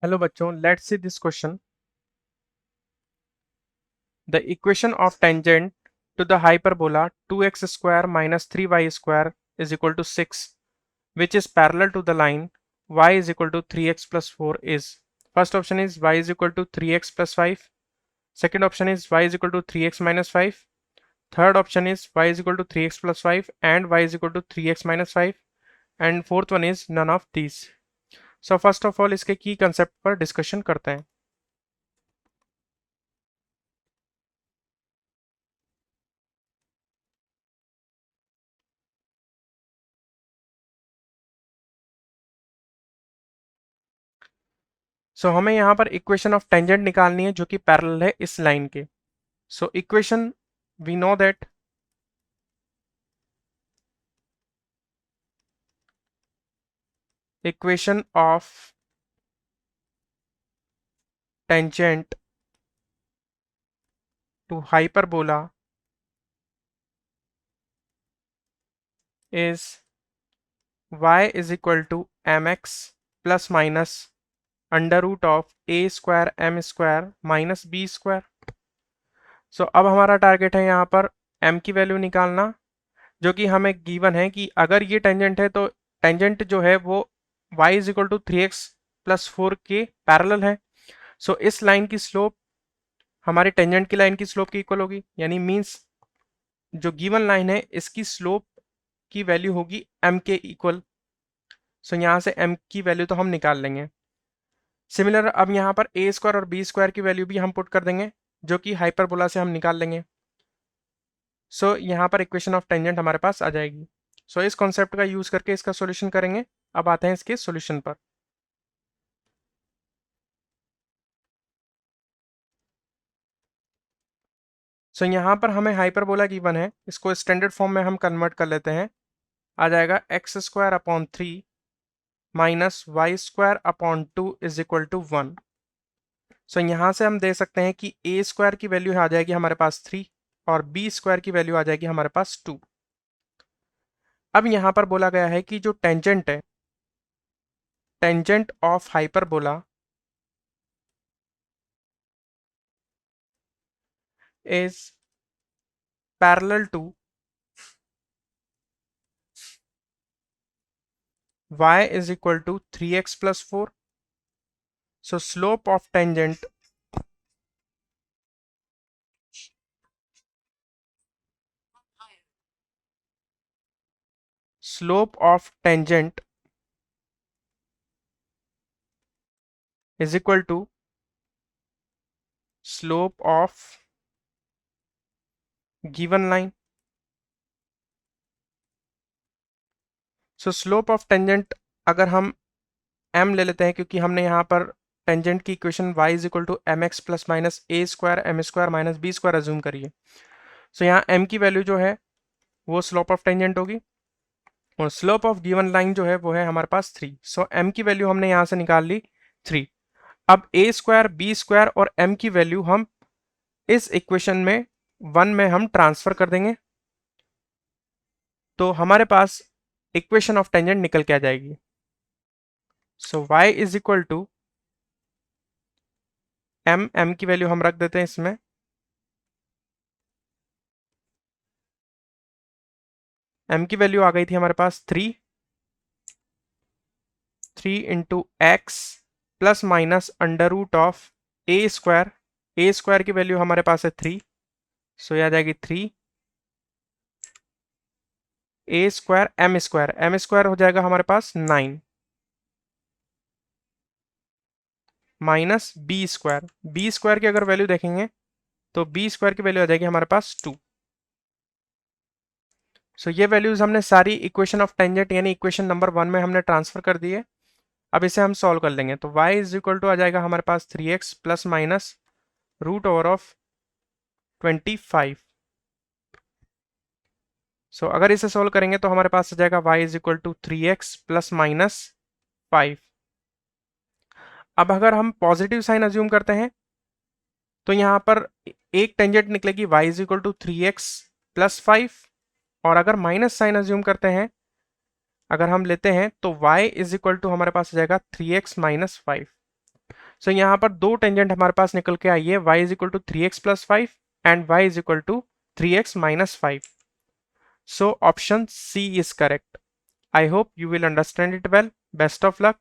Hello बच्चों, let's see this question. The equation of tangent to the hyperbola 2x square minus 3y square is equal to 6, which is parallel to the line y is equal to 3x plus 4 is. First option is y is equal to 3x plus 5. Second option is y is equal to 3x minus 5. Third option is y is equal to 3x plus 5 and y is equal to 3x minus 5. And fourth one is none of these. So first of all इसके की concept पर discussion करते हैं। सो हमें यहाँ पर equation of tangent निकालनी है जो कि पैरेलल है इस लाइन के। So equation we know that equation of tangent to hyperbola is y is equal to mx plus minus under root of a square m square minus b square. So अब हमारा target है यहाँ पर m की value निकालना, जो कि हमें गिवन है कि अगर ये टेंजेंट है तो टेंजेंट जो है वो y is equal to 3x plus 4 के पैरेलल है। सो इस लाइन की स्लोप हमारी टेंजेंट की लाइन की स्लोप की इक्वल होगी, यानी मींस जो गिवन लाइन है इसकी स्लोप की वैल्यू होगी m के इक्वल। सो यहाँ से m की वैल्यू तो हम निकाल लेंगे। सिमिलर अब यहाँ पर a स्क्वायर और b स्क्वायर की वैल्यू भी हम पुट कर देंगे, जो कि हाइपरबोला से हम निकाल लेंगे। सो यहाँ पर इक्वेशन ऑफ टेंजेंट हमारे पास आ जाएगी। सो इस कॉन्सेप्ट का यूज करके इसका सॉल्यूशन करेंगे। अब आते हैं इसके सॉल्यूशन पर। सो यहाँ पर हमें हाइपरबोला गिवन है, इसको स्टैंडर्ड फॉर्म में हम कन्वर्ट कर लेते हैं। आ जाएगा x square upon 3 minus y square upon 2 is equal to 1। So यहाँ से हम दे सकते हैं कि ए स्क्वायर की वैल्यू आ जाएगी हमारे पास 3 और बी स्क्वायर की वैल्यू आ जाएगी हमारे पास 2। अब यहाँ पर बोला गया है कि जो टेंजेंट है, tangent of hyperbola is parallel to y is equal to 3x plus 4. So slope of tangent is equal to slope of given line. So slope of tangent अगर हम m ले लेते हैं, क्योंकि हमने यहाँ पर टेंजेंट की equation y is equal to m x plus minus a square m square minus b square assume करिए। सो यहाँ m की वैल्यू जो है वो स्लोप ऑफ टेंजेंट होगी और स्लोप ऑफ गिवन लाइन जो है वो है हमारे पास 3। सो m की वैल्यू हमने यहाँ से निकाल ली 3। अब a स्क्वायर बी स्क्वायर और m की वैल्यू हम इस इक्वेशन में 1 में हम ट्रांसफर कर देंगे, तो हमारे पास इक्वेशन ऑफ टेंजेंट निकल के आ जाएगी। So y is equal to m की वैल्यू हम रख देते हैं इसमें, m की वैल्यू आ गई थी हमारे पास 3 into x plus minus under root of a square की वैल्यू हमारे पास है 3। सो ये आ जाएगी 3 ए स्क्वायर एम स्क्वायर हो जाएगा हमारे पास 9 माइनस बी स्क्वायर की अगर वैल्यू देखेंगे तो बी स्क्वायर की वैल्यू आ जाएगी हमारे पास 2। सो ये वैल्यूज हमने सारी इक्वेशन ऑफ टेंजेंट यानी इक्वेशन नंबर 1 में हमने ट्रांसफर कर दी है। अब इसे हम सॉल्व कर लेंगे, तो y इज इक्वल टू आ जाएगा हमारे पास 3x plus minus root over of 25। So अगर इसे सोल्व करेंगे तो हमारे पास आ जाएगा y is equal to 3x plus minus 5। अब अगर हम पॉजिटिव साइन अज्यूम करते हैं तो यहाँ पर एक टेंजेंट निकलेगी y is equal to 3x plus 5, और अगर माइनस साइन अज्यूम करते हैं, अगर हम लेते हैं तो y इज इक्वल टू हमारे पास आ जाएगा 3x माइनस 5। सो यहाँ पर दो टेंजेंट हमारे पास निकल के आई है, y is equal to 3x plus 5 and y is equal to 3x minus 5. So option C is correct. I hope you will understand it well. Best of luck.